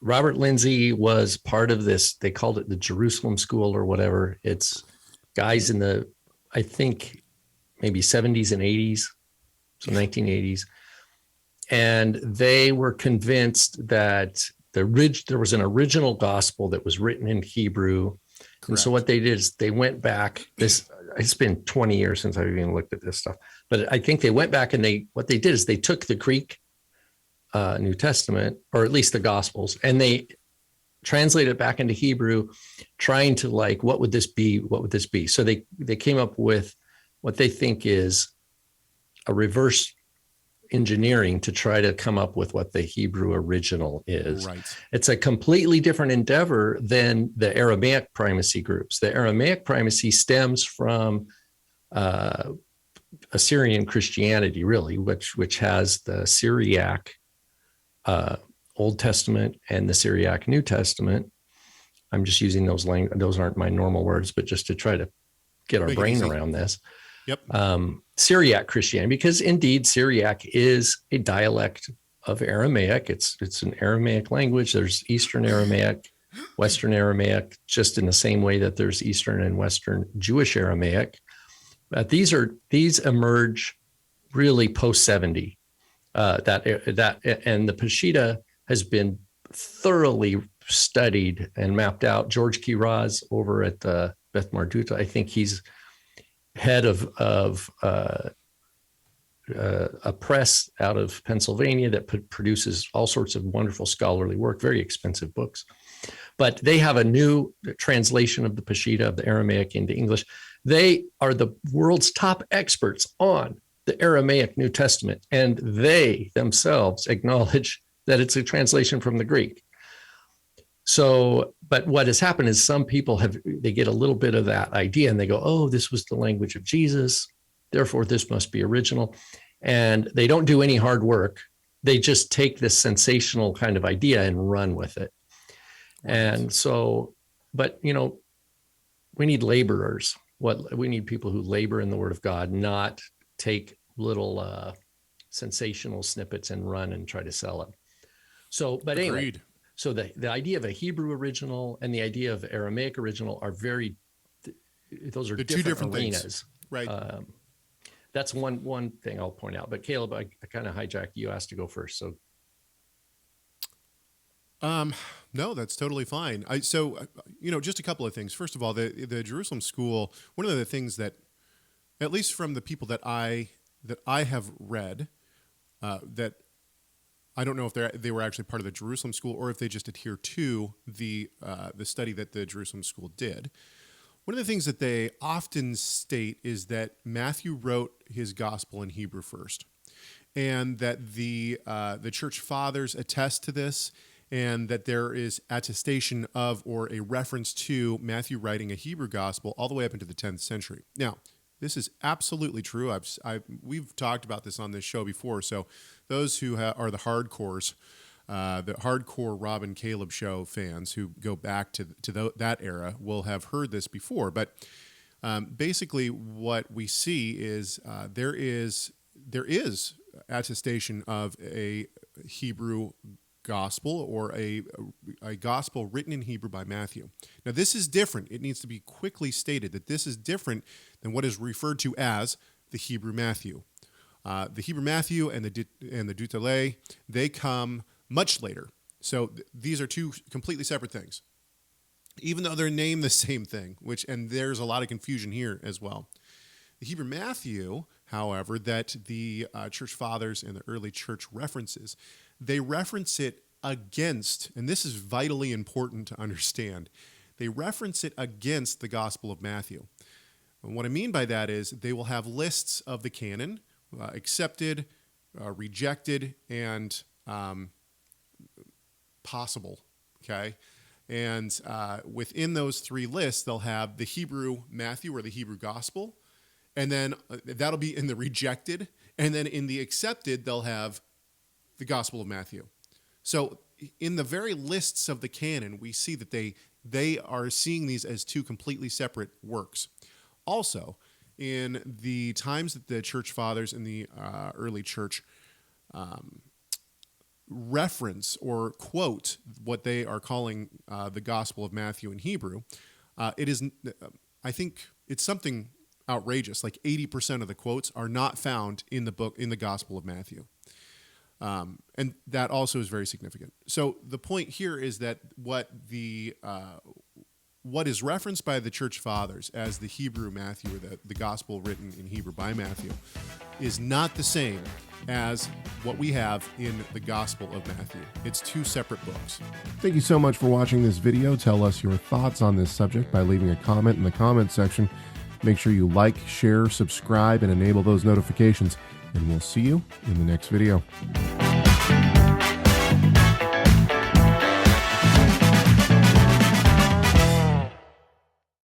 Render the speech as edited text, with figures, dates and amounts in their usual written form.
Robert Lindsay was part of this. They called it the Jerusalem School or whatever. It's guys in the, I think, maybe 70s and 80s, so 1980s. And they were convinced that there was an original gospel that was written in Hebrew. Correct. And so what they did is they went back. It's been 20 years since I've even looked at this stuff, but I think they went back and what they did is they took the Greek New Testament, or at least the Gospels, and they translated it back into Hebrew, trying to what would this be? What would this be? So they came up with what they think is a reverse engineering to try to come up with what the Hebrew original is. Right. It's a completely different endeavor than the Aramaic primacy groups. The Aramaic primacy stems from Assyrian Christianity, really, which has the Syriac Old Testament and the Syriac New Testament. I'm just using those aren't my normal words, but just to try to get our brain around this. Yep. Syriac Christianity, because indeed Syriac is a dialect of Aramaic. It's an Aramaic language. There's Eastern Aramaic, Western Aramaic, just in the same way that there's Eastern and Western Jewish Aramaic. But these emerge really post 70. That and the Peshitta has been thoroughly studied and mapped out. George Kiraz over at Beth Mardukah, I think he's head of a press out of Pennsylvania that produces all sorts of wonderful scholarly work, very expensive books. But they have a new translation of the Peshitta, of the Aramaic, into English. They are the world's top experts on the Aramaic New Testament, and they themselves acknowledge that it's a translation from the Greek. So, but what has happened is some people they get a little bit of that idea and they go, oh, this was the language of Jesus, therefore this must be original. And they don't do any hard work. They just take this sensational kind of idea and run with it. Right. And so, but we need laborers. We need people who labor in the Word of God, not take little sensational snippets and run and try to sell it. So, but anyway. Agreed. So the idea of a Hebrew original and the idea of Aramaic original are those are different arenas. Things. Right. That's one thing I'll point out. But Caleb, I kind of hijacked. You asked to go first. So. No, that's totally fine. Just a couple of things. First of all, the Jerusalem School, one of the things that, at least from the people that I have read, that I don't know if they were actually part of the Jerusalem School or if they just adhere to the study that the Jerusalem School did. One of the things that they often state is that Matthew wrote his gospel in Hebrew first, and that the church fathers attest to this, and that there is attestation of or a reference to Matthew writing a Hebrew gospel all the way up into the 10th century. Now, this is absolutely true. We've talked about this on this show before, so those who are the hardcores, the hardcore Rob and Caleb show fans who go back to that era will have heard this before. But basically what we see is there is attestation of a Hebrew gospel or a gospel written in Hebrew by Matthew. Now, this is different. It needs to be quickly stated that this is different than what is referred to as the Hebrew Matthew. The Hebrew Matthew and the Dutele, they come much later. So these are two completely separate things, even though they're named the same thing, and there's a lot of confusion here as well. The Hebrew Matthew, however, that the church fathers and the early church references, they reference it against, and this is vitally important to understand, they reference it against the Gospel of Matthew. And what I mean by that is they will have lists of the canon, accepted, rejected, and possible, okay? And within those three lists, they'll have the Hebrew Matthew or the Hebrew Gospel, and then that'll be in the rejected, and then in the accepted, they'll have the Gospel of Matthew. So in the very lists of the canon, we see that they are seeing these as two completely separate works. Also, in the times that the church fathers in the early church reference or quote what they are calling the Gospel of Matthew in Hebrew, it is, I think it's something outrageous. Like 80% of the quotes are not found in the Gospel of Matthew. And that also is very significant. So the point here is that what is referenced by the church fathers as the Hebrew Matthew, or the gospel written in Hebrew by Matthew, is not the same as what we have in the Gospel of Matthew. It's two separate books. Thank you so much for watching this video. Tell us your thoughts on this subject by leaving a comment in the comment section. Make sure you like, share, subscribe, and enable those notifications. And we'll see you in the next video.